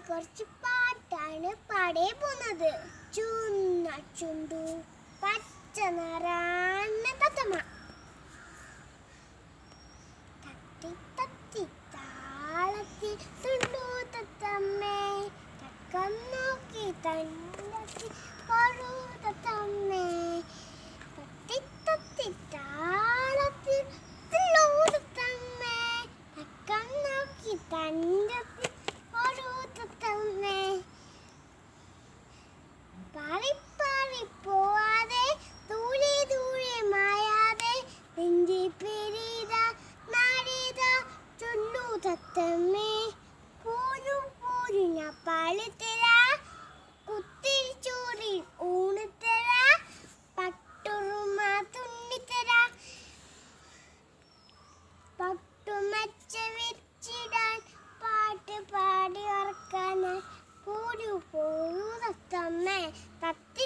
കുറച്ച് പാട്ടാണ് പാടിയേ പോകുന്നത്. ചുന്ന ചുണ്ടു പച്ച നിറാണ തത്തമ്മ, തത്തി തത്തി താളത്തി തുണ്ടു തത്തമ്മേ, തക്കം നോക്കി തന്നെത്തി പറു തത്തമ്മേ, തത്തി തത്തി താളത്തി തുള്ളു തത്തമ്മേ, തക്കം നോക്കി തന്നെത്തി പറു തത്തമ്മേ. പാറി പാറി പോവാതെ ദൂരെ ദൂരെ മായാതെ നെഞ്ചി പെരിത നാരിത ചൊല്ലു തത്തമ്മേ, പോരു പോരു ഞാൻ പാളിത്തര കുത്തിരി ചോറി ഊണിത്തര പട്ടുറുമ തുന്നിത്തര പട്ടുമച്ച വെച്ചിടാൻ പാട്ട് പാടി ഉറക്കാൻ പോരു പോരു തത്തമ്മേ, തത്തി